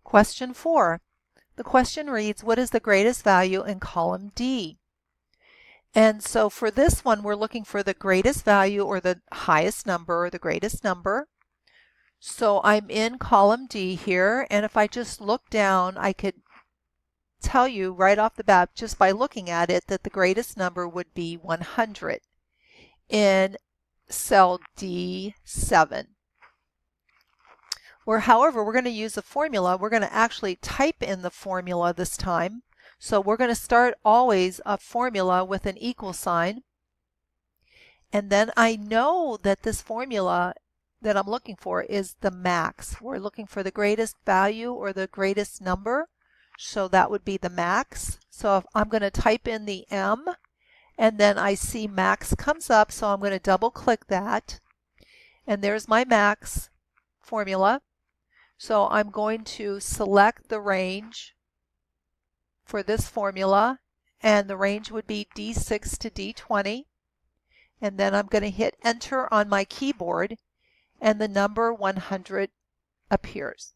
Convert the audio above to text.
Question 4. The question reads, what is the greatest value in column D? And so for this one, we're looking for the greatest value or the highest number or the greatest number. So I'm in column D here, and if I just look down, I could tell you right off the bat, just by looking at it, that the greatest number would be 100 in cell D7. However, we're going to use a formula. We're going to actually type in the formula this time. So we're going to start always a formula with an equal sign. And then I know that this formula that I'm looking for is the max. We're looking for the greatest value or the greatest number. So that would be the max. So if I'm going to type in the M, and then I see max comes up, so I'm going to double click that. And there's my max formula. So I'm going to select the range for this formula, and the range would be D6 to D20. And then I'm going to hit enter on my keyboard, and the number 100 appears.